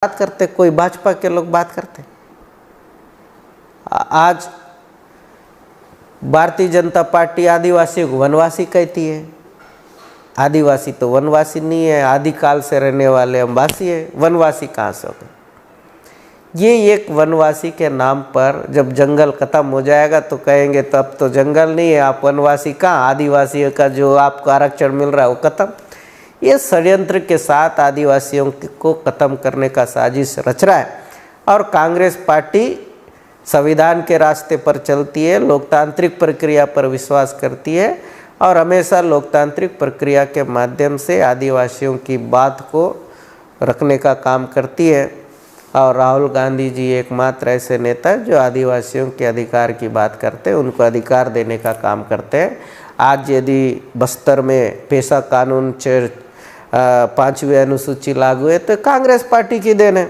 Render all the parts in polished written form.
बात करते, कोई भाजपा के लोग बात करते। आज भारतीय जनता पार्टी आदिवासी को वनवासी कहती है। आदिवासी तो वनवासी नहीं है, आदिकाल से रहने वाले हम वासी है, वनवासी कहाँ से हो गए? ये एक वनवासी के नाम पर जब जंगल खत्म हो जाएगा तो कहेंगे तो अब तो जंगल नहीं है, आप वनवासी कहाँ, आदिवासियों का जो आपको आरक्षण मिल रहा है वो खत्म। ये षड्यंत्र के साथ आदिवासियों को खत्म करने का साजिश रच रहा है। और कांग्रेस पार्टी संविधान के रास्ते पर चलती है, लोकतांत्रिक प्रक्रिया पर विश्वास करती है और हमेशा लोकतांत्रिक प्रक्रिया के माध्यम से आदिवासियों की बात को रखने का काम करती है। और राहुल गांधी जी एकमात्र ऐसे नेता जो आदिवासियों के अधिकार की बात करते हैं, उनको अधिकार देने का काम करते हैं। आज यदि बस्तर में पेशा कानून 5वीं अनुसूची लागू है तो कांग्रेस पार्टी की देन है।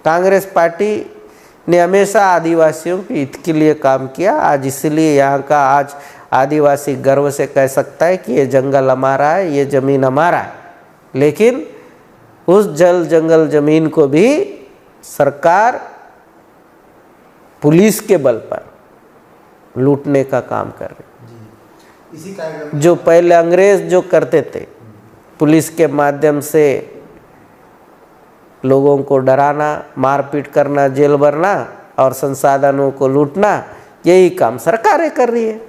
कांग्रेस पार्टी ने हमेशा आदिवासियों के हित के लिए काम किया। आज इसलिए यहाँ का आज आदिवासी गर्व से कह सकता है कि ये जंगल हमारा है, ये ज़मीन हमारा है। लेकिन उस जल जंगल ज़मीन को भी सरकार पुलिस के बल पर लूटने का काम कर रही। इसी कार्यक्रम जो पहले अंग्रेज जो करते थे, पुलिस के माध्यम से लोगों को डराना, मारपीट करना, जेल भरना और संसाधनों को लूटना, यही काम सरकारें कर रही है।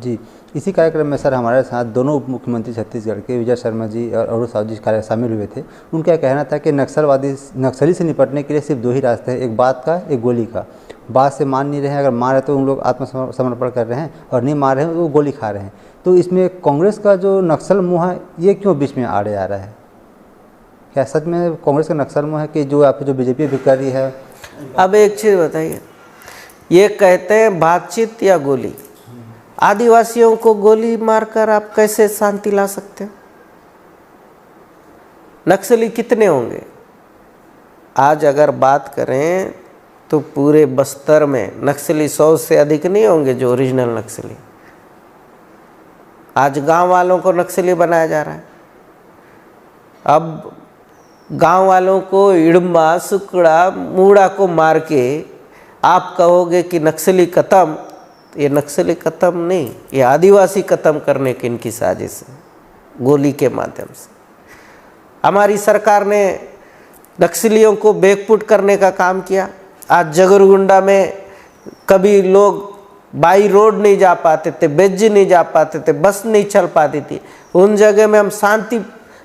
जी, इसी कार्यक्रम में सर हमारे साथ दोनों उप मुख्यमंत्री छत्तीसगढ़ के विजय शर्मा जी और अरुण साहू जी शामिल हुए थे। उनका कहना था कि नक्सली से निपटने के लिए सिर्फ दो ही रास्ते हैं, एक बात का, एक गोली का। बात से मान नहीं रहे हैं, अगर मार रहे तो उन लोग आत्मसमर्पण कर रहे हैं और नहीं मार रहे हैं तो वो गोली खा रहे हैं। तो इसमें कांग्रेस का जो नक्सल मुँह है ये क्यों बीच में आड़े आ रहा है? क्या सच में कांग्रेस का नक्सल मुँह है कि जो बीजेपी भी कर रही है? अब एक चीज़ बताइए, ये कहते हैं बातचीत या गोली। आदिवासियों को गोली मारकर आप कैसे शांति ला सकते हो? नक्सली कितने होंगे? आज अगर बात करें तो पूरे बस्तर में नक्सली 100 से अधिक नहीं होंगे जो ओरिजिनल नक्सली। आज गांव वालों को नक्सली बनाया जा रहा है। अब गांव वालों को इड़म्बा, सुकड़ा, मूड़ा को मार के आप कहोगे कि नक्सली खत्म। ये नक्सली खत्म नहीं, ये आदिवासी खत्म करने की इनकी साजिश है, गोली के माध्यम से। हमारी सरकार ने नक्सलियों को बेकफुट करने का काम किया। आज जगरगुंडा में कभी लोग बाई रोड नहीं जा पाते थे, बेज्जी नहीं जा पाते थे, बस नहीं चल पाती थी। उन जगह में हम शांति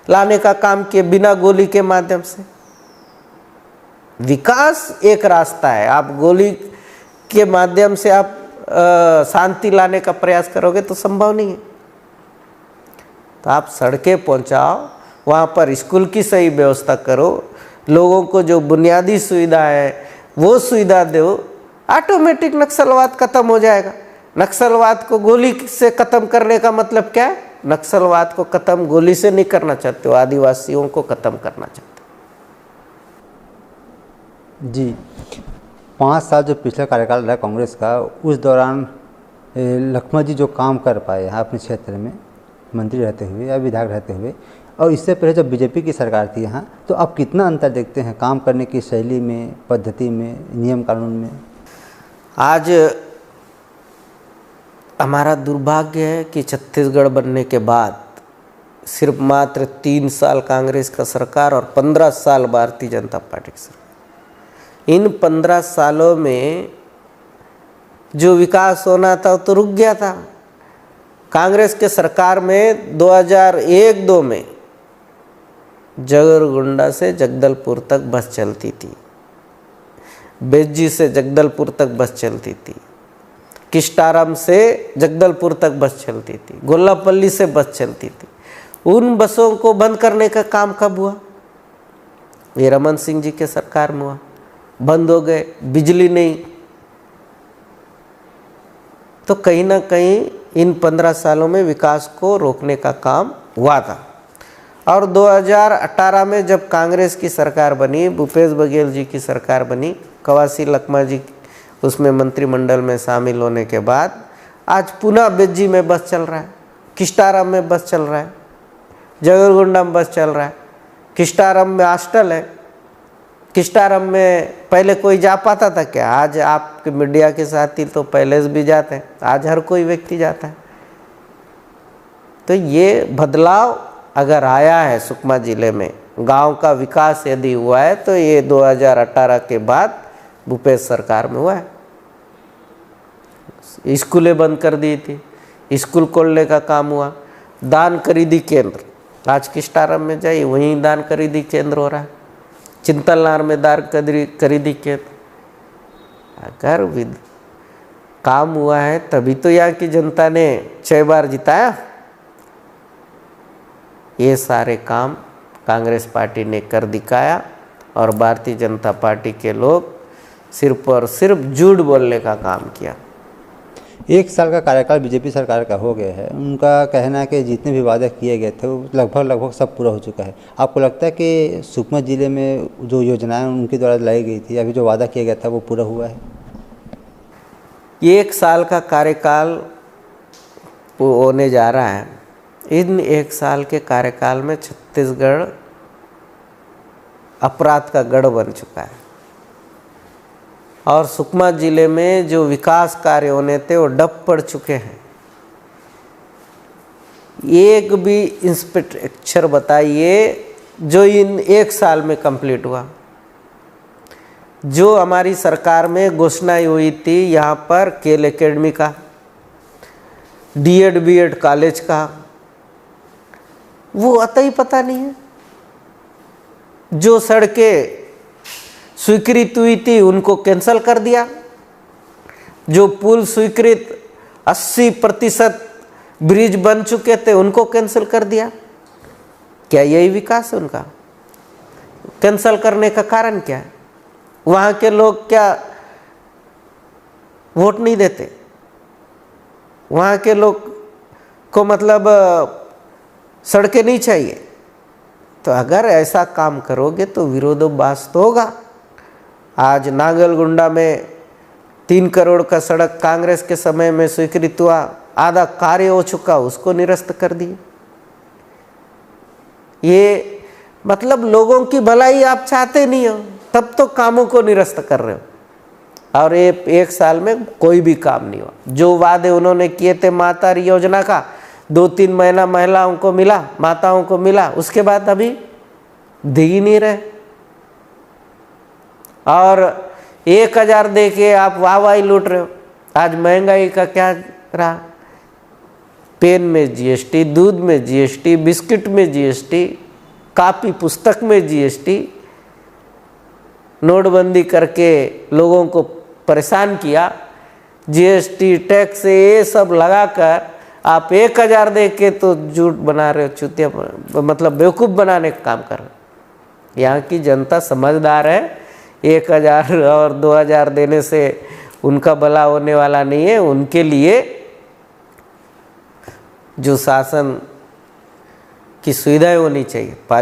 लाने का काम किए बिना गोली के माध्यम से। विकास एक रास्ता है, आप गोली के माध्यम से आप शांति लाने का प्रयास करोगे तो संभव नहीं है। तो आप सड़कें पहुंचाओ, वहाँ पर स्कूल की सही व्यवस्था करो, लोगों को जो बुनियादी सुविधा है वो सुविधा दो, ऑटोमेटिक नक्सलवाद खत्म हो जाएगा। नक्सलवाद को गोली से खत्म करने का मतलब क्या है? नक्सलवाद को खत्म गोली से नहीं करना चाहते हो, आदिवासियों को खत्म करना चाहते हो। जी, 5 साल जो पिछला कार्यकाल रहा कांग्रेस का, उस दौरान लखमा जी जो काम कर पाए हैं अपने क्षेत्र में मंत्री रहते हुए या विधायक रहते हुए, और इससे पहले जब बीजेपी की सरकार थी यहाँ, तो आप कितना अंतर देखते हैं काम करने की शैली में, पद्धति में, नियम कानून में? आज हमारा दुर्भाग्य है कि छत्तीसगढ़ बनने के बाद सिर्फ मात्र 3 साल कांग्रेस का सरकार और 15 साल भारतीय जनता पार्टी की सरकार। इन 15 सालों में जो विकास होना था तो रुक गया था। कांग्रेस के सरकार में 2001-2 में जगरगुंडा से जगदलपुर तक बस चलती थी, बेज्जी से जगदलपुर तक बस चलती थी, किस्टारम से जगदलपुर तक बस चलती थी, गोल्लापल्ली से बस चलती थी। उन बसों को बंद करने का काम कब हुआ? ये रमन सिंह जी के सरकार में हुआ। बंद हो गए, बिजली नहीं। तो कहीं ना कहीं इन 15 सालों में विकास को रोकने का काम हुआ था। और 2018 में जब कांग्रेस की सरकार बनी, भूपेश बघेल जी की सरकार बनी, कवासी लखमा जी उसमें मंत्रिमंडल में शामिल होने के बाद आज पुनः बेज्जी में बस चल रहा है, किस्टारम में बस चल रहा है, जगरगुंडा में बस चल रहा है, किस्टारम में हॉस्टल है, किस्टारम में पहले कोई जा पाता था क्या? आज आपके मीडिया के साथी तो पहले से भी जाते हैं, आज हर कोई व्यक्ति जाता है। तो ये बदलाव अगर आया है सुकमा जिले में, गांव का विकास यदि हुआ है तो ये 2018 के बाद भूपेश सरकार में हुआ है। स्कूलें बंद कर दी थी, स्कूल खोलने का काम हुआ। दान खरीदी केंद्र, आज किस्टारम में जाइए वहीं दान खरीदी केंद्र हो रहा है। चिंतलनार में दान खरीदी केंद्र। अगर काम हुआ है तभी तो यहाँ की जनता ने 6 बार जिताया। ये सारे काम कांग्रेस पार्टी ने कर दिखाया और भारतीय जनता पार्टी के लोग सिर्फ और सिर्फ झूठ बोलने का काम किया। 1 साल का कार्यकाल बीजेपी सरकार का हो गया है। उनका कहना है कि जितने भी वादे किए गए थे वो लगभग सब पूरा हो चुका है। आपको लगता है कि सुकमा जिले में जो योजनाएं उनके द्वारा लाई गई थी, अभी जो वादा किया गया था वो पूरा हुआ है? 1 साल का कार्यकाल होने जा रहा है। इन 1 साल के कार्यकाल में छत्तीसगढ़ अपराध का गढ़ बन चुका है और सुकमा जिले में जो विकास कार्य होने थे वो डप पड़ चुके हैं। एक भी इंफ्रास्ट्रक्चर बताइए जो इन 1 साल में कंप्लीट हुआ। जो हमारी सरकार में घोषणाएं हुई थी यहाँ पर खेल एकेडमी का, डीएड बीएड कॉलेज का, वो अतः ही पता नहीं है। जो सड़कें स्वीकृत हुई थी उनको कैंसल कर दिया। जो पुल स्वीकृत 80% ब्रिज बन चुके थे उनको कैंसिल कर दिया। क्या यही विकास है उनका? कैंसिल करने का कारण क्या है? वहाँ के लोग क्या वोट नहीं देते? वहाँ के लोग को मतलब सड़कें नहीं चाहिए? तो अगर ऐसा काम करोगे तो विरोधाभास तो होगा। आज नागलगुंडा में 3 करोड़ का सड़क कांग्रेस के समय में स्वीकृत हुआ, आधा कार्य हो चुका, उसको निरस्त कर दिए। ये मतलब लोगों की भलाई आप चाहते नहीं हो, तब तो कामों को निरस्त कर रहे हो। और ये 1 साल में कोई भी काम नहीं हुआ। जो वादे उन्होंने किए थे माता योजना का, 2-3 महीना महिलाओं को मिला, माताओं को मिला, उसके बाद अभी दे ही नहीं रहे। और 1000 दे के आप वाहवाही लूट रहे हो। आज महंगाई का क्या रहा? पेन में जीएसटी, दूध में जीएसटी, बिस्किट में जीएसटी, कापी पुस्तक में जीएसटी। नोटबंदी करके लोगों को परेशान किया। जीएसटी टैक्स ये सब लगाकर आप 1000 दे के तो झूठ बना रहे हो, चुतिया मतलब बेवकूफ़ बनाने का काम कर रहे हो। यहाँ की जनता समझदार है। 1000 और 2000 देने से उनका भला होने वाला नहीं है। उनके लिए जो शासन की सुविधाएं होनी चाहिए, पानी